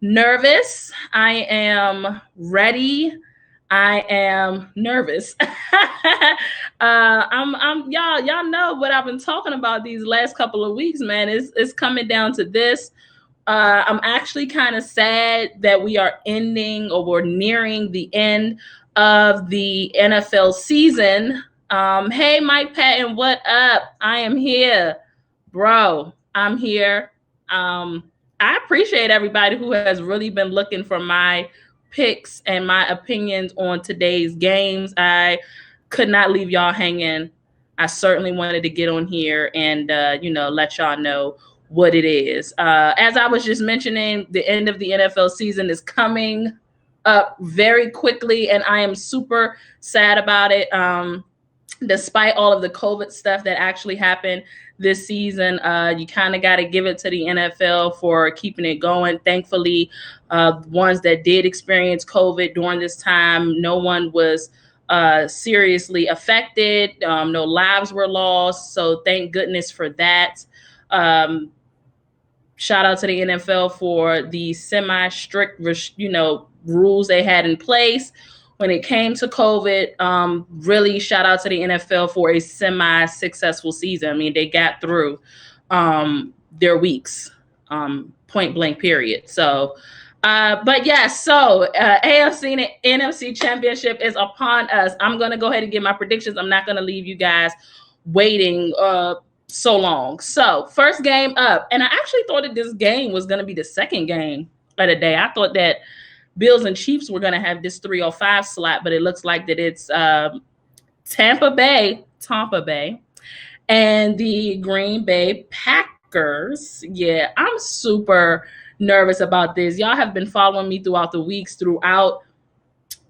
Nervous. I am ready. I am nervous. Y'all know what I've been talking about these last couple of weeks, man. It's coming down to this. I'm actually kind of sad that we are ending or we're nearing the end of the NFL season. Hey, Mike Patton, what up? I am here, bro. I'm here. I appreciate everybody who has really been looking for my picks and my opinions on today's games. I could not leave y'all hanging. I certainly wanted to get on here and let y'all know what it is. As I was just mentioning, the end of the NFL season is coming up very quickly, and I am super sad about it. Despite all of the COVID stuff that actually happened this season, you kind of got to give it to the NFL for keeping it going. Thankfully, ones that did experience COVID during this time, no one was seriously affected. No lives were lost. So thank goodness for that. Shout out to the NFL for the semi-strict, rules they had in place when it came to COVID. Really shout out to the NFL for a semi-successful season. I mean, they got through their weeks, point blank period. So, AFC and NFC Championship is upon us. I'm going to go ahead and give my predictions. I'm not going to leave you guys waiting so long. So first game up, and I actually thought that this game was going to be the second game of the day. I thought that Bills and Chiefs were going to have this 3:05 slot, but it looks like that it's Tampa Bay, and the Green Bay Packers. Yeah, I'm super nervous about this. Y'all have been following me throughout the weeks, throughout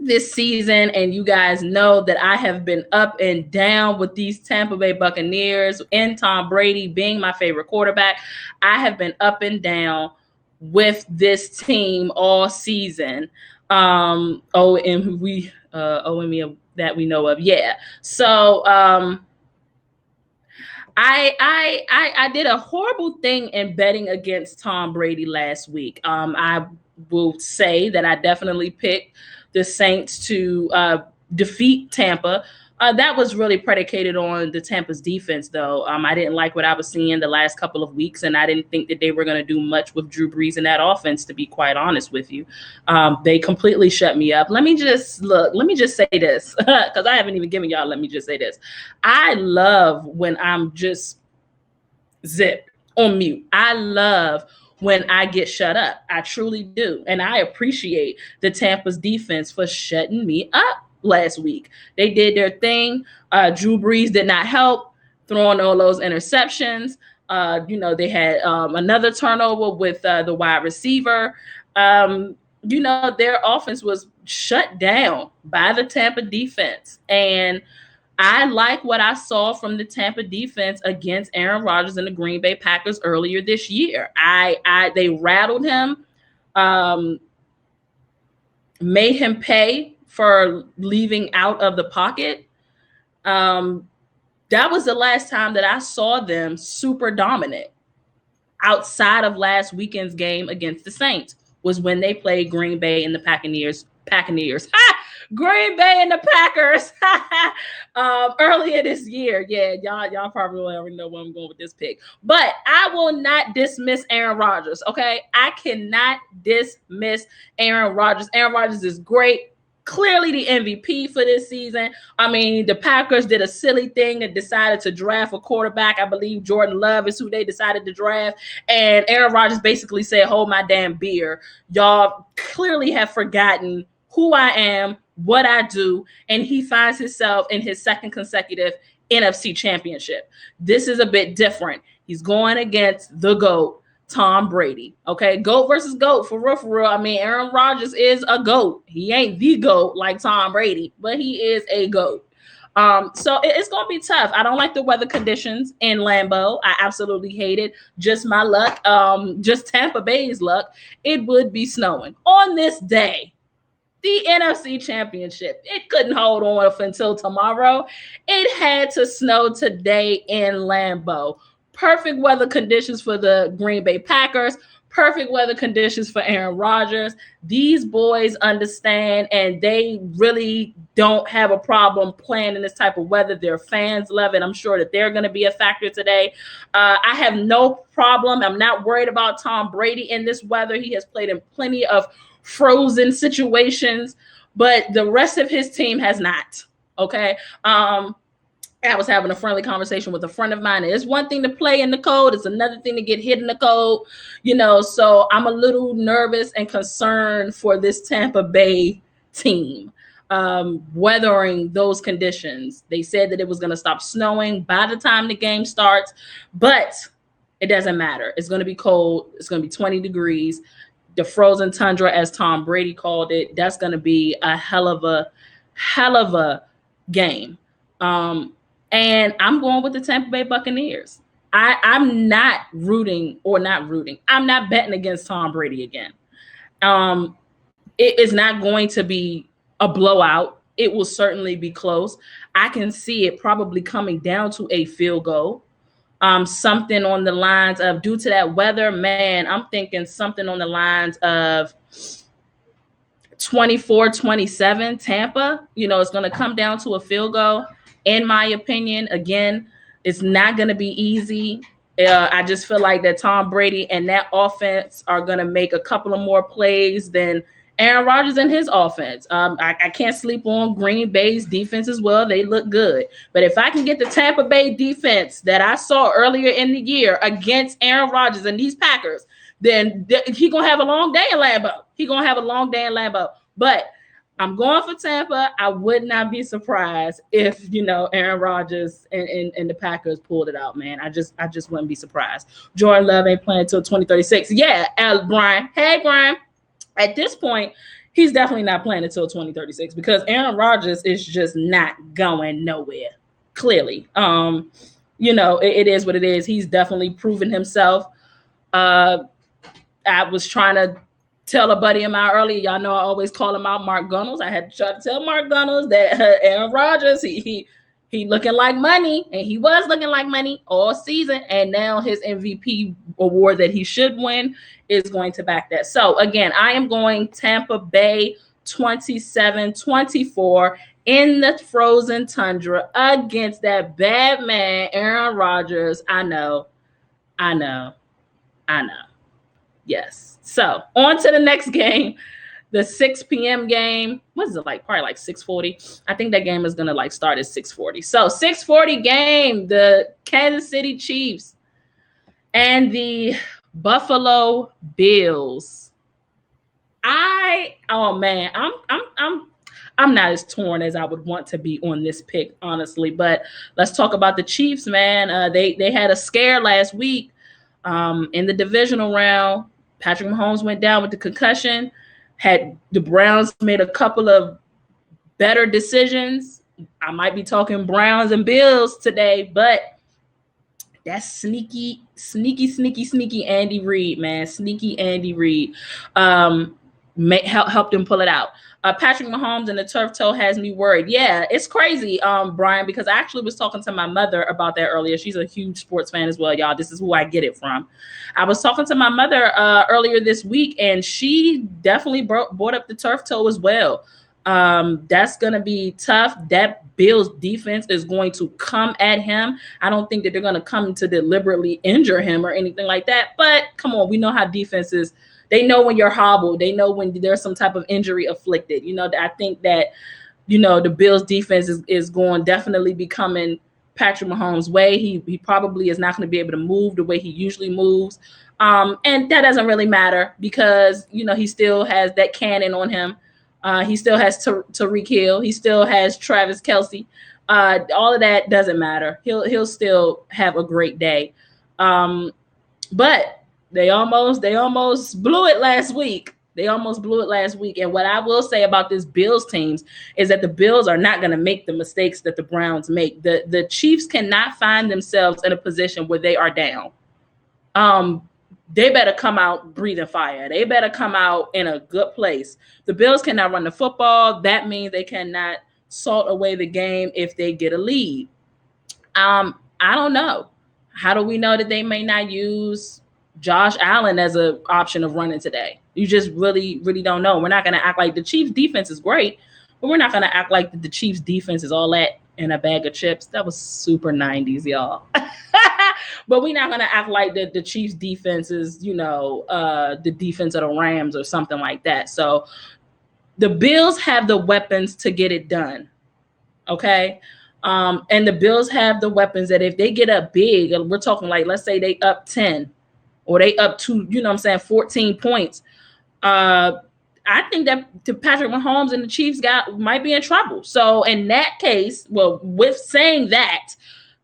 this season, and you guys know that I have been up and down with these Tampa Bay Buccaneers and Tom Brady being my favorite quarterback. I have been up and down with this team all season. And me that we know of. Yeah. So I did a horrible thing in betting against Tom Brady last week. I will say that I definitely picked the Saints to defeat Tampa. That was really predicated on the Tampa's defense, though. I didn't like what I was seeing the last couple of weeks, and I didn't think that they were going to do much with Drew Brees in that offense, to be quite honest with you. They completely shut me up. Let me just say this, because I haven't even given y'all, let me just say this. I love when I'm just zip on mute. I love when I get shut up. I truly do. And I appreciate the Tampa's defense for shutting me up last week. They did their thing. Drew Brees did not help, throwing all those interceptions. They had another turnover with the wide receiver. Their offense was shut down by the Tampa defense. And I like what I saw from the Tampa defense against Aaron Rodgers and the Green Bay Packers earlier this year. They rattled him, made him pay for leaving out of the pocket. That was the last time that I saw them super dominant outside of last weekend's game against the Saints, was when they played Green Bay and the Packers. Green Bay and the Packers earlier this year. Yeah, y'all probably already know where I'm going with this pick. But I will not dismiss Aaron Rodgers, okay? I cannot dismiss Aaron Rodgers. Aaron Rodgers is great. Clearly the MVP for this season. I mean, the Packers did a silly thing and decided to draft a quarterback. I believe Jordan Love is who they decided to draft. And Aaron Rodgers basically said, hold my damn beer. Y'all clearly have forgotten who I am, what I do, and he finds himself in his second consecutive NFC Championship. This is a bit different. He's going against the GOAT, Tom Brady. Okay, GOAT versus GOAT, for real. I mean, Aaron Rodgers is a GOAT. He ain't the GOAT like Tom Brady, but he is a GOAT. So it's going to be tough. I don't like the weather conditions in Lambeau. I absolutely hate it. Just my luck, just Tampa Bay's luck. It would be snowing on this day. The NFC Championship. It couldn't hold on until tomorrow. It had to snow today in Lambeau. Perfect weather conditions for the Green Bay Packers. perfect weather conditions for Aaron Rodgers. These boys understand, and they really don't have a problem playing in this type of weather. Their fans love it. I'm sure that they're going to be a factor today. I have no problem. I'm not worried about Tom Brady in this weather. He has played in plenty of frozen situations, but the rest of his team has not. Okay. I was having a friendly conversation with a friend of mine. It's one thing to play in the cold. It's another thing to get hit in the cold, so I'm a little nervous and concerned for this Tampa Bay team weathering those conditions. They said that it was going to stop snowing by the time the game starts, but it doesn't matter. It's going to be cold. It's going to be 20 degrees. The frozen tundra, as Tom Brady called it, that's going to be a hell of a game. And I'm going with the Tampa Bay Buccaneers. I'm not I'm not betting against Tom Brady again. It is not going to be a blowout. It will certainly be close. I can see it probably coming down to a field goal. Something on the lines of, due to that weather, man, I'm thinking something on the lines of 24-27 Tampa. It's going to come down to a field goal. In my opinion, again, it's not going to be easy. I just feel like that Tom Brady and that offense are going to make a couple of more plays than Aaron Rodgers and his offense. I can't sleep on Green Bay's defense as well. They look good. But if I can get the Tampa Bay defense that I saw earlier in the year against Aaron Rodgers and these Packers, then he's going to have a long day in Lambeau. But I'm going for Tampa. I would not be surprised if, Aaron Rodgers and the Packers pulled it out, man. I just wouldn't be surprised. Jordan Love ain't playing until 2036. Yeah, Brian. Hey, Brian. At this point, he's definitely not playing until 2036 because Aaron Rodgers is just not going nowhere. Clearly. It is what it is. He's definitely proven himself. I was trying to tell a buddy of mine earlier. Y'all know I always call him out, Mark Gunnels. I had to try to tell Mark Gunnels that Aaron Rodgers, he looking like money, and he was looking like money all season. And now his MVP award that he should win is going to back that. So again, I am going Tampa Bay 27-24 in the frozen tundra against that bad man, Aaron Rodgers. I know. Yes. So on to the next game, the 6 p.m. game. What is it like? Probably like 6:40. I think that game is gonna start at 6:40. So 6:40 game, the Kansas City Chiefs and the Buffalo Bills. I'm not as torn as I would want to be on this pick, honestly. But let's talk about the Chiefs, man. They had a scare last week in the divisional round. Patrick Mahomes went down with the concussion. Had the Browns made a couple of better decisions. I might be talking Browns and Bills today, but that's sneaky Andy Reid, man. Sneaky Andy Reid helped him pull it out. Patrick Mahomes and the turf toe has me worried. Yeah, it's crazy, Brian, because I actually was talking to my mother about that earlier. She's a huge sports fan as well, y'all. This is who I get it from. I was talking to my mother earlier this week, and she definitely brought up the turf toe as well. That's going to be tough. That Bills defense is going to come at him. I don't think that they're going to come to deliberately injure him or anything like that. But come on, we know how defenses, they know when you're hobbled. They know when there's some type of injury afflicted. I think that, the Bills defense is going to be coming Patrick Mahomes' way. He probably is not going to be able to move the way he usually moves. And that doesn't really matter because, he still has that cannon on him. He still has Tyreek Hill. He still has Travis Kelce. All of that doesn't matter. He'll still have a great day. But they almost blew it last week. And what I will say about this Bills teams is that the Bills are not going to make the mistakes that the Browns make. The Chiefs cannot find themselves in a position where they are down. They better come out breathing fire. They better come out in a good place. The Bills cannot run the football. That means they cannot salt away the game if they get a lead. I don't know. How do we know that they may not use Josh Allen as an option of running today. You just really, really don't know. We're not going to act like the Chiefs defense is great, but we're not going to act like the Chiefs defense is all that in a bag of chips. That was super 90s, y'all. But we're not going to act like the Chiefs defense is, the defense of the Rams or something like that. So the Bills have the weapons to get it done. Okay. And the Bills have the weapons that if they get up big, we're talking like, let's say they up 10 or they up to, 14 points. I think that Patrick Mahomes and the Chiefs might be in trouble. So in that case, well, with saying that,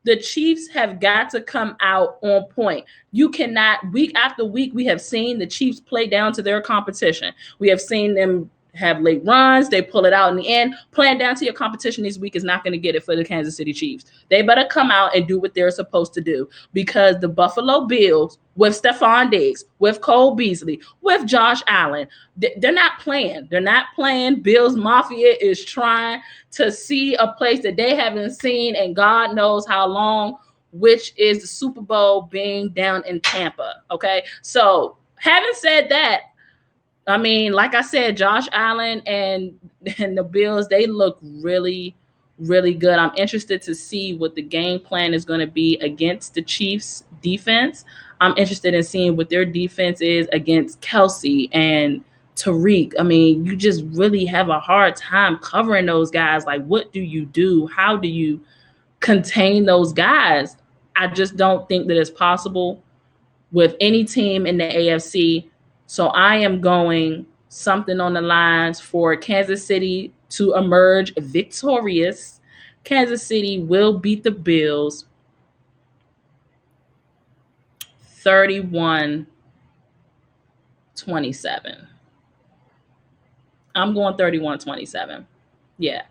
the Chiefs have got to come out on point. You cannot, week after week, we have seen the Chiefs play down to their competition. We have seen them have late runs. They pull it out in the end. Playing down to your competition this week is not going to get it for the Kansas City Chiefs. They better come out and do what they're supposed to do, because the Buffalo Bills, with Stephon Diggs, with Cole Beasley, with Josh Allen, they're not playing. They're not playing. Bills Mafia is trying to see a place that they haven't seen in God knows how long, which is the Super Bowl being down in Tampa. Okay. So having said that, I mean, like I said, Josh Allen and the Bills, they look really, really good. I'm interested to see what the game plan is going to be against the Chiefs defense. I'm interested in seeing what their defense is against Kelsey and Tariq. I mean, you just really have a hard time covering those guys. Like, what do you do? How do you contain those guys? I just don't think that it's possible with any team in the AFC. So I am going something on the lines for Kansas City to emerge victorious. Kansas City will beat the Bills 31-27. I'm going 31-27. Yeah.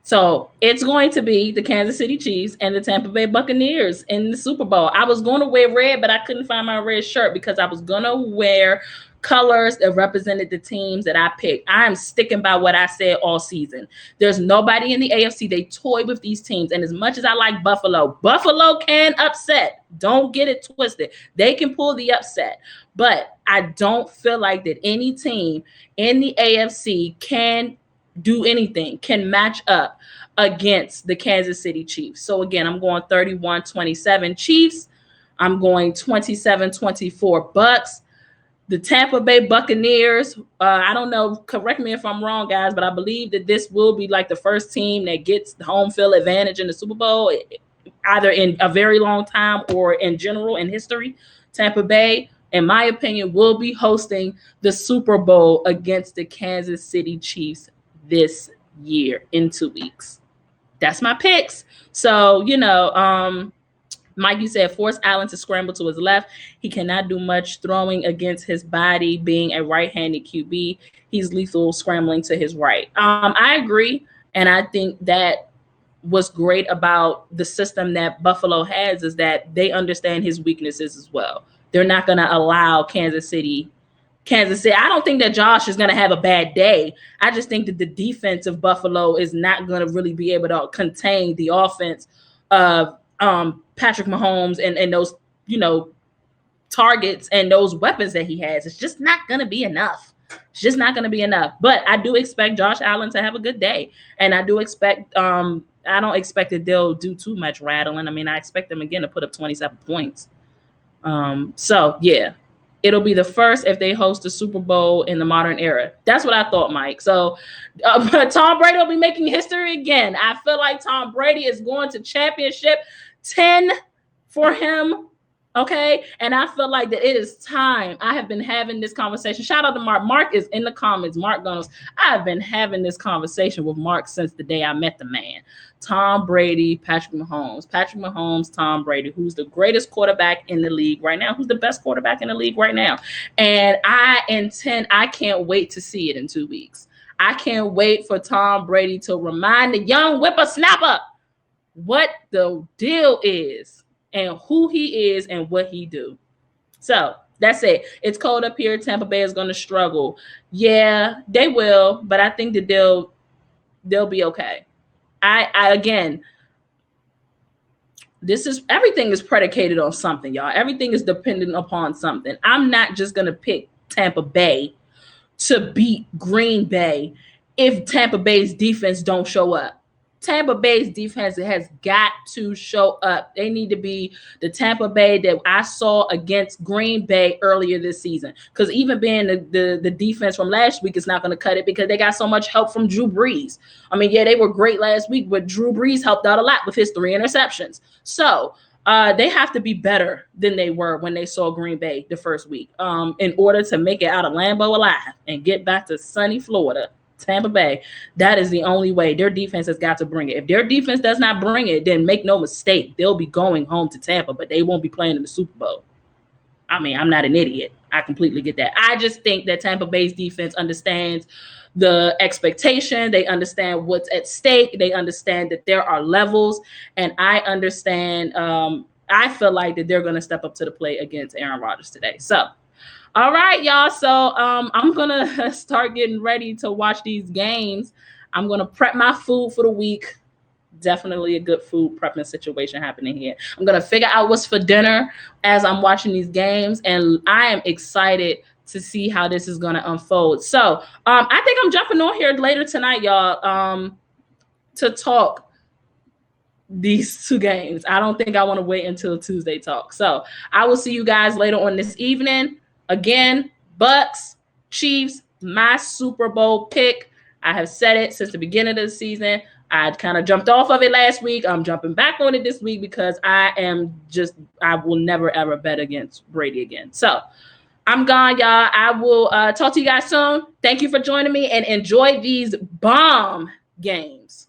So it's going to be the Kansas City Chiefs and the Tampa Bay Buccaneers in the Super Bowl. I was going to wear red, but I couldn't find my red shirt because I was going to wear colors that represented the teams that I picked. I'm sticking by what I said all season. There's nobody in the AFC. They toy with these teams. And as much as I like Buffalo can upset. Don't get it twisted. They can pull the upset. But I don't feel like that any team in the AFC can do anything, can match up against the Kansas City Chiefs. So again, I'm going 31-27 Chiefs. I'm going 27-24 Bucks. The Tampa Bay Buccaneers, I don't know, correct me if I'm wrong, guys, but I believe that this will be like the first team that gets the home field advantage in the Super Bowl, either in a very long time or in general in history. Tampa Bay, in my opinion, will be hosting the Super Bowl against the Kansas City Chiefs this year in 2 weeks. That's my picks. So, Mike, you said force Allen to scramble to his left. He cannot do much throwing against his body being a right-handed QB. He's lethal scrambling to his right. I agree. And I think that what's great about the system that Buffalo has is that they understand his weaknesses as well. They're not going to allow Kansas City. I don't think that Josh is going to have a bad day. I just think that the defense of Buffalo is not going to really be able to contain the offense of Patrick Mahomes and those, targets and those weapons that he has. It's just not going to be enough. It's just not going to be enough. But I do expect Josh Allen to have a good day. And I do expect, I don't expect that they'll do too much rattling. I mean, I expect them again to put up 27 points. So yeah, it'll be the first if they host the Super Bowl in the modern era. That's what I thought, Mike. So but Tom Brady will be making history again. I feel like Tom Brady is going to championship 10 for him. Okay. And I feel like that it is time. I have been having this conversation. Shout out to Mark. Mark is in the comments. Mark Gunnels. I've been having this conversation with Mark since the day I met the man. Tom Brady, Patrick Mahomes, Tom Brady, who's the greatest quarterback in the league right now, who's the best quarterback in the league right now. And I can't wait to see it in 2 weeks. I can't wait for Tom Brady to remind the young whippersnapper what the deal is and who he is and what he do. So that's it. It's cold up here. Tampa Bay is going to struggle. Yeah, they will, but I think that they'll be okay. I again, everything is predicated on something, y'all. Everything is dependent upon something. I'm not just going to pick Tampa Bay to beat Green Bay if Tampa Bay's defense don't show up. Tampa Bay's defense has got to show up. They need to be the Tampa Bay that I saw against Green Bay earlier this season. Because even being the defense from last week is not going to cut it because they got so much help from Drew Brees. I mean, yeah, they were great last week, but Drew Brees helped out a lot with his 3 interceptions. So they have to be better than they were when they saw Green Bay the first week in order to make it out of Lambeau alive and get back to sunny Florida. Tampa Bay, that is the only way. Their defense has got to bring it. If their defense does not bring it, then make no mistake, they'll be going home to Tampa, but they won't be playing in the Super Bowl. I mean, I'm not an idiot. I completely get that. I just think that Tampa Bay's defense understands the expectation. They understand what's at stake. They understand that there are levels, and I understand. I feel like that they're going to step up to the plate against Aaron Rodgers today. So, all right, y'all. So I'm going to start getting ready to watch these games. I'm going to prep my food for the week. Definitely a good food prepping situation happening here. I'm going to figure out what's for dinner as I'm watching these games, and I am excited to see how this is going to unfold. So I think I'm jumping on here later tonight, y'all, to talk these 2 games. I don't think I want to wait until Tuesday talk. So I will see you guys later on this evening. Again, Bucks, Chiefs, my Super Bowl pick. I have said it since the beginning of the season. I kind of jumped off of it last week. I'm jumping back on it this week because I will never, ever bet against Brady again. So I'm gone, y'all. I will talk to you guys soon. Thank you for joining me and enjoy these bomb games.